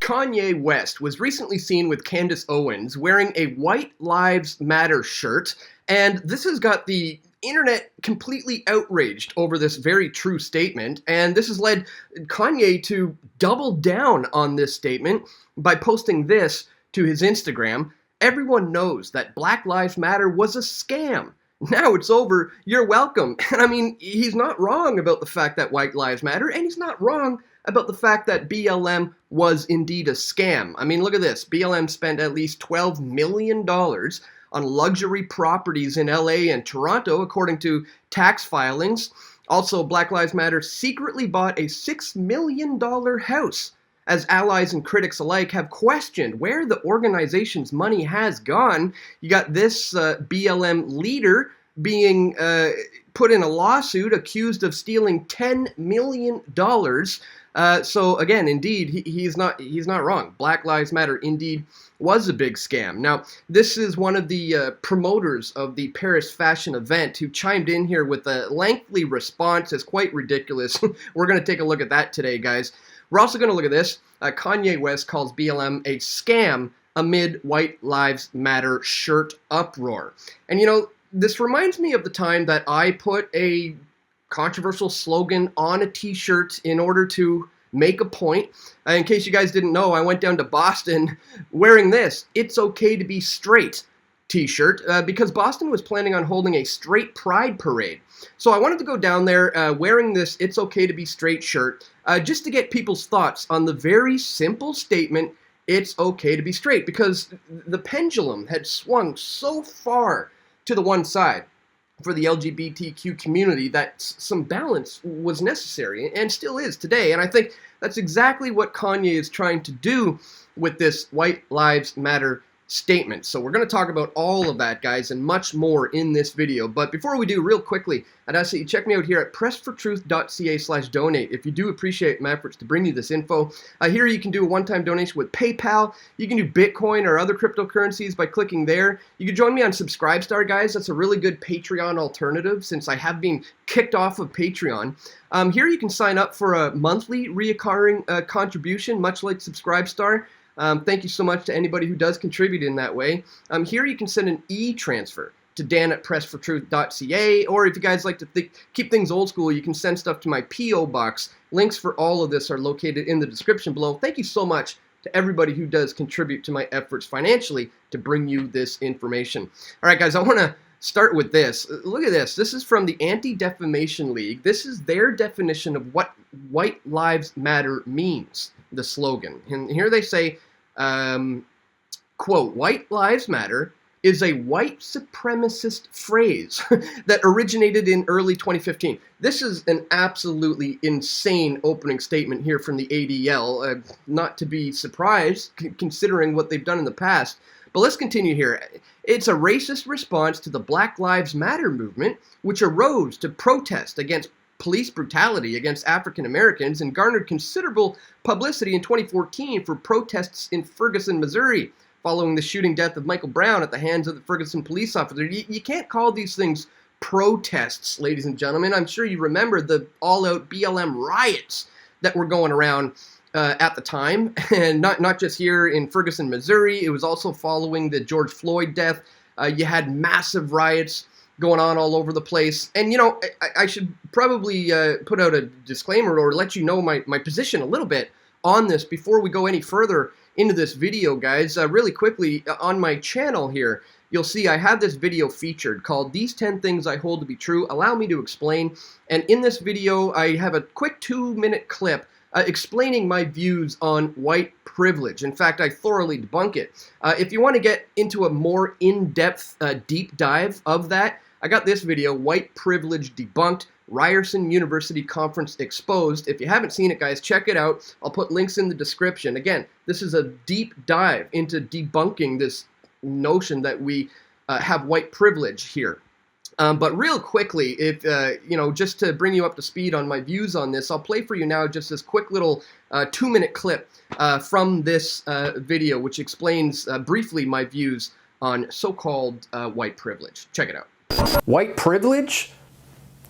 Kanye West was recently seen with Candace Owens wearing a White Lives Matter shirt, and this has got the internet completely outraged over this very true statement, and this has led Kanye to double down on this statement by posting this to his Instagram. Everyone knows that Black Lives Matter was a scam. Now it's over, you're welcome. And I mean, he's not wrong about the fact that White Lives Matter, and he's not wrong about the fact that BLM was indeed a scam. I mean, look at this. BLM spent at least $12 million on luxury properties in LA and Toronto, according to tax filings. Also, Black Lives Matter secretly bought a $6 million house, as allies and critics alike have questioned where the organization's money has gone. You got this BLM leader being put in a lawsuit accused of stealing $10 million. So again, indeed, he's not wrong. Black Lives Matter indeed was a big scam. Now, this is one of the promoters of the Paris fashion event who chimed in here with a lengthy response. It's quite ridiculous. We're going to take a look at that today, guys. We're also going to look at this. Kanye West calls BLM a scam amid White Lives Matter shirt uproar. And you know, this reminds me of the time that I put a controversial slogan on a t-shirt in order to make a point. In case you guys didn't know, I went down to Boston wearing this "It's Okay to Be Straight" t-shirt because Boston was planning on holding a straight pride parade. So I wanted to go down there wearing this "It's Okay to Be Straight" shirt just to get people's thoughts on the very simple statement, it's okay to be straight, because the pendulum had swung so far to the one side for the LGBTQ community that some balance was necessary and still is today. And I think that's exactly what Kanye is trying to do with this White Lives Matter statement. So we're going to talk about all of that, guys, and much more in this video. But before we do, real quickly, I'd ask that you check me out here at pressfortruth.ca/donate if you do appreciate my efforts to bring you this info. Here you can do a one-time donation with PayPal. You can do Bitcoin or other cryptocurrencies by clicking there. You can join me on Subscribestar, guys. That's a really good Patreon alternative since I have been kicked off of Patreon. Here you can sign up for a monthly reoccurring contribution, much like Subscribestar. Thank you so much to anybody who does contribute in that way. Here you can send an e-transfer to dan@pressfortruth.ca, or if you guys like to keep things old school, you can send stuff to my P.O. box. Links for all of this are located in the description below. Thank you so much to everybody who does contribute to my efforts financially to bring you this information. All right, guys, I want to start with this. Look at this. This is from the Anti-Defamation League. This is their definition of what White Lives Matter means, the slogan. And here they say, quote, "White Lives Matter is a white supremacist phrase that originated in early 2015. This is an absolutely insane opening statement here from the ADL. Not to be surprised, considering what they've done in the past. But let's continue here. It's a racist response to the Black Lives Matter movement, which arose to protest against police brutality against African Americans and garnered considerable publicity in 2014 for protests in Ferguson, Missouri, following the shooting death of Michael Brown at the hands of the Ferguson police officer. You can't call these things protests, ladies and gentlemen. I'm sure you remember the all-out BLM riots that were going around at the time, and not just here in Ferguson, Missouri. It was also following the George Floyd death. You had massive riots going on all over the place. And, you know, I should probably put out a disclaimer or let you know my position a little bit on this before we go any further into this video, guys. Really quickly, on my channel here, you'll see I have this video featured called "These 10 Things I Hold to Be True. Allow Me to Explain." And in this video, I have a quick 2-minute clip explaining my views on white privilege. In fact, I thoroughly debunk it. If you want to get into a more in-depth deep dive of that, I got this video, "White Privilege Debunked, Ryerson University Conference Exposed." If you haven't seen it, guys, check it out. I'll put links in the description. Again, this is a deep dive into debunking this notion that we have white privilege here. But real quickly, if you know, just to bring you up to speed on my views on this, I'll play for you now just this quick little 2-minute clip from this video, which explains briefly my views on so-called white privilege. Check it out. White privilege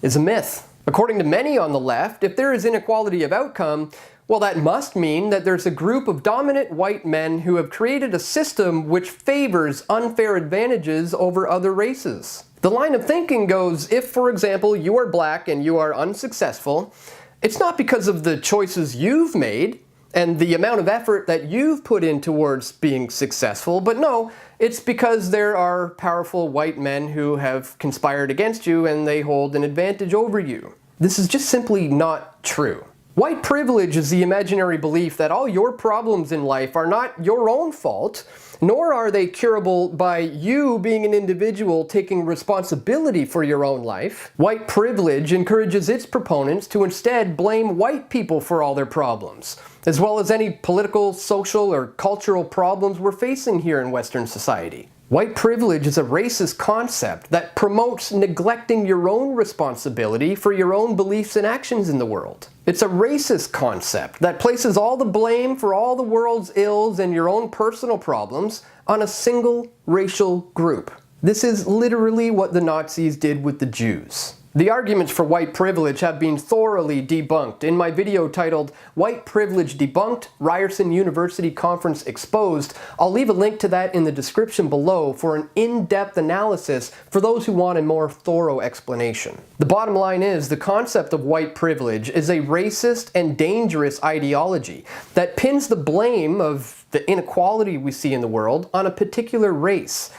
is a myth. According to many on the left, if there is inequality of outcome, Well, that must mean that there's a group of dominant white men who have created a system which favors unfair advantages over other races. The line of thinking goes, if, for example, you are black and you are unsuccessful, it's not because of the choices you've made and the amount of effort that you've put in towards being successful, but no, it's because there are powerful white men who have conspired against you and they hold an advantage over you. This is just simply not true. White privilege is the imaginary belief that all your problems in life are not your own fault, nor are they curable by you being an individual taking responsibility for your own life. White privilege encourages its proponents to instead blame white people for all their problems, as well as any political, social, or cultural problems we're facing here in Western society. White privilege is a racist concept that promotes neglecting your own responsibility for your own beliefs and actions in the world. It's a racist concept that places all the blame for all the world's ills and your own personal problems on a single racial group. This is literally what the Nazis did with the Jews. The arguments for white privilege have been thoroughly debunked in my video titled White Privilege Debunked, Ryerson University Conference Exposed. I'll leave a link to that in the description below for an in-depth analysis for those who want a more thorough explanation. The bottom line is, the concept of white privilege is a racist and dangerous ideology that pins the blame of the inequality we see in the world on a particular race.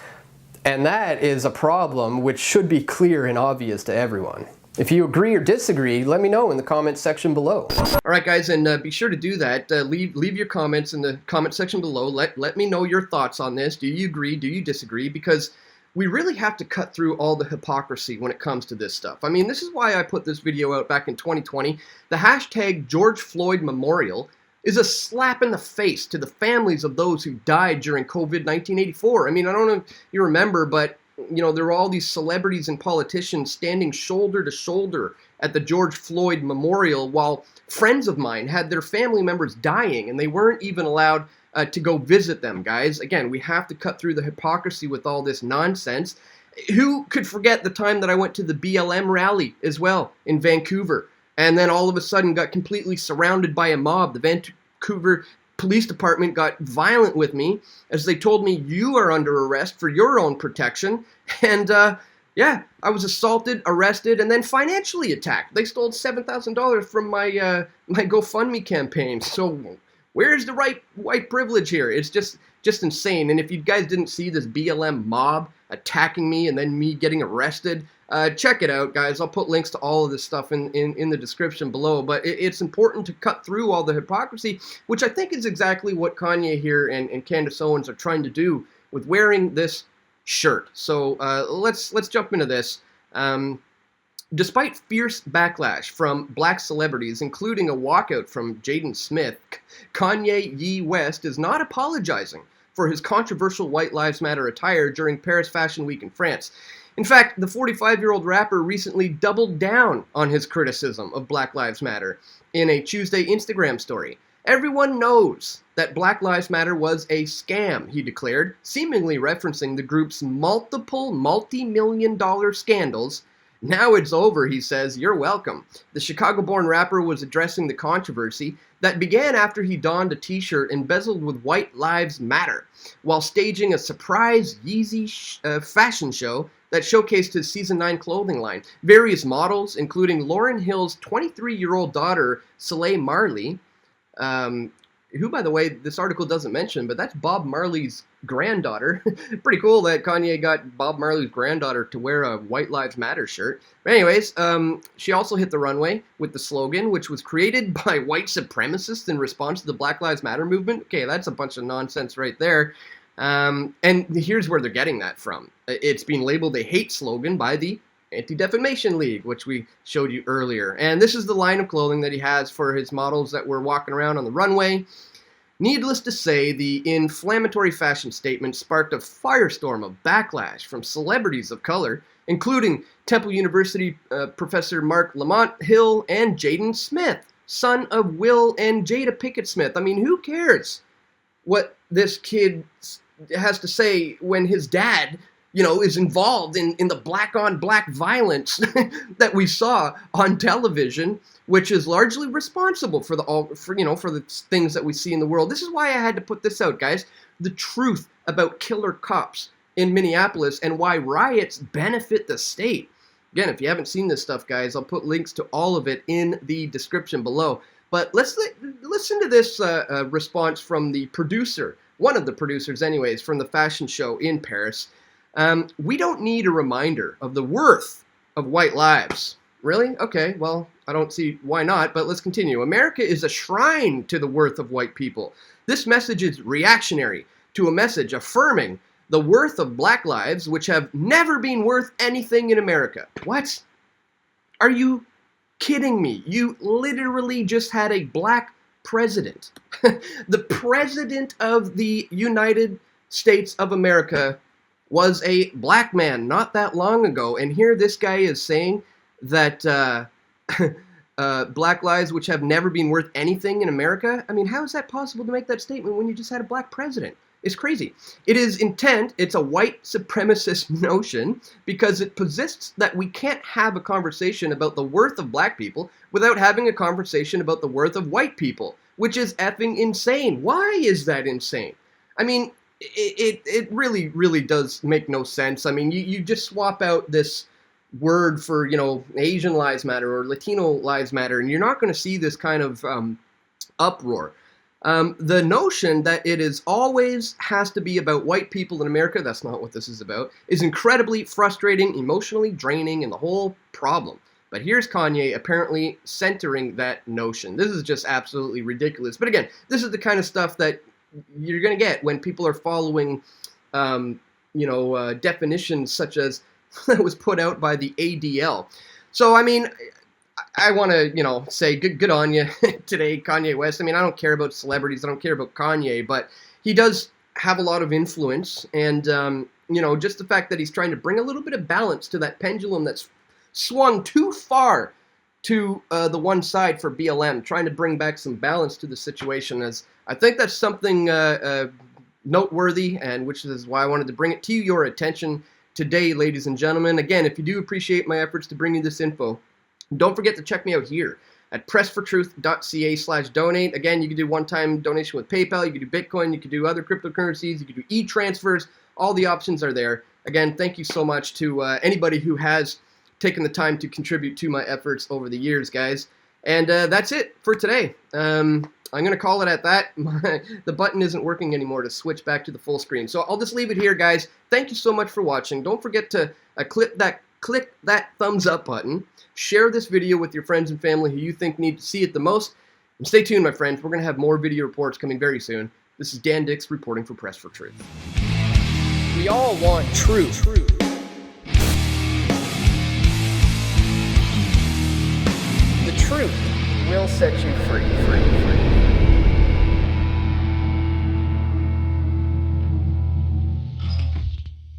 And that is a problem which should be clear and obvious to everyone. If you agree or disagree, let me know in the comments section below. All right, guys, and be sure to do that. Leave your comments in the comment section below. Let me know your thoughts on this. Do you agree? Do you disagree? Because we really have to cut through all the hypocrisy when it comes to this stuff. I mean, this is why I put this video out back in 2020. The hashtag George Floyd Memorial is a slap in the face to the families of those who died during COVID 1984. I mean, I don't know if you remember, but you know, there were all these celebrities and politicians standing shoulder to shoulder at the George Floyd Memorial while friends of mine had their family members dying and they weren't even allowed to go visit them, guys. Again, we have to cut through the hypocrisy with all this nonsense. Who could forget the time that I went to the BLM rally as well in Vancouver? And then all of a sudden got completely surrounded by a mob. The Vancouver Police Department got violent with me as they told me, you are under arrest for your own protection. And yeah, I was assaulted, arrested, and then financially attacked. They stole $7,000 from my my GoFundMe campaign. So where's the white privilege here? It's just insane. And if you guys didn't see this BLM mob attacking me and then me getting arrested, check it out, guys. I'll put links to all of this stuff in the description below. But it's important to cut through all the hypocrisy, which I think is exactly what Kanye here and Candace Owens are trying to do with wearing this shirt. So let's jump into this. Despite fierce backlash from black celebrities, including a walkout from Jaden Smith, Kanye West is not apologizing for his controversial White Lives Matter attire during Paris Fashion Week in France. In fact, the 45-year-old rapper recently doubled down on his criticism of Black Lives Matter in a Tuesday Instagram story. Everyone knows that Black Lives Matter was a scam, he declared, seemingly referencing the group's multiple multi-million-dollar scandals. Now it's over, he says. You're welcome. The Chicago-born rapper was addressing the controversy that began after he donned a t-shirt embezzled with White Lives Matter while staging a surprise Yeezy fashion show that showcased his Season 9 clothing line. Various models, including Lauryn Hill's 23-year-old daughter, Soleil Marley, who, by the way, this article doesn't mention, but that's Bob Marley's granddaughter. Pretty cool that Kanye got Bob Marley's granddaughter to wear a White Lives Matter shirt. But anyways, she also hit the runway with the slogan, which was created by white supremacists in response to the Black Lives Matter movement. Okay, that's a bunch of nonsense right there. And here's where they're getting that from. It's being labeled a hate slogan by the Anti-Defamation League, which we showed you earlier. And this is the line of clothing that he has for his models that were walking around on the runway. Needless to say, the inflammatory fashion statement sparked a firestorm of backlash from celebrities of color, including Temple University Professor Mark Lamont Hill and Jaden Smith, son of Will and Jada Pinkett Smith. I mean, who cares what this kid has to say when his dad is involved in the black on black violence that we saw on television, which is largely responsible for the things that we see in the world. This is why I had to put this out, guys. The truth about killer cops in Minneapolis and why riots benefit the state. Again, if you haven't seen this stuff, guys, I'll put links to all of it in the description below. But let's listen to this response from the producer, one of the producers anyways, from the fashion show in Paris. We don't need a reminder of the worth of white lives. Really? Okay, well, I don't see why not, but let's continue. America is a shrine to the worth of white people. This message is reactionary to a message affirming the worth of black lives, which have never been worth anything in America. What? Are you kidding me? You literally just had a black president. The president of the United States of America was a black man not that long ago, and here this guy is saying that black lives which have never been worth anything in America. I mean, how is that possible to make that statement when you just had a black president? It's crazy. It is intent. It's a white supremacist notion because it posists that we can't have a conversation about the worth of black people without having a conversation about the worth of white people, which is effing insane. Why is that insane? I mean, it really, really does make no sense. I mean, you just swap out this word for, Asian Lives Matter or Latino Lives Matter, and you're not going to see this kind of uproar. The notion that it is always has to be about white people in America, that's not what this is about, is incredibly frustrating, emotionally draining, and the whole problem. But here's Kanye apparently centering that notion. This is just absolutely ridiculous. But again, this is the kind of stuff that you're going to get when people are following, definitions such as that was put out by the ADL. So, I mean, I want to, say good on you today, Kanye West. I mean, I don't care about celebrities. I don't care about Kanye, but he does have a lot of influence. And, just the fact that he's trying to bring a little bit of balance to that pendulum that's swung too far to the one side for BLM, trying to bring back some balance to the situation. I think that's something noteworthy, and which is why I wanted to bring it to your attention today, ladies and gentlemen. Again, if you do appreciate my efforts to bring you this info, don't forget to check me out here at pressfortruth.ca/donate. Again, you can do one-time donation with PayPal, you can do Bitcoin, you can do other cryptocurrencies, you can do e-transfers. All the options are there. Again, thank you so much to anybody who has taken the time to contribute to my efforts over the years, guys. And that's it for today. I'm going to call it at that. The button isn't working anymore to switch back to the full screen. So I'll just leave it here, guys. Thank you so much for watching. Don't forget to click that thumbs up button. Share this video with your friends and family who you think need to see it the most. And stay tuned, my friends. We're going to have more video reports coming very soon. This is Dan Dicks reporting for Press for Truth. We all want truth. The truth will set you free.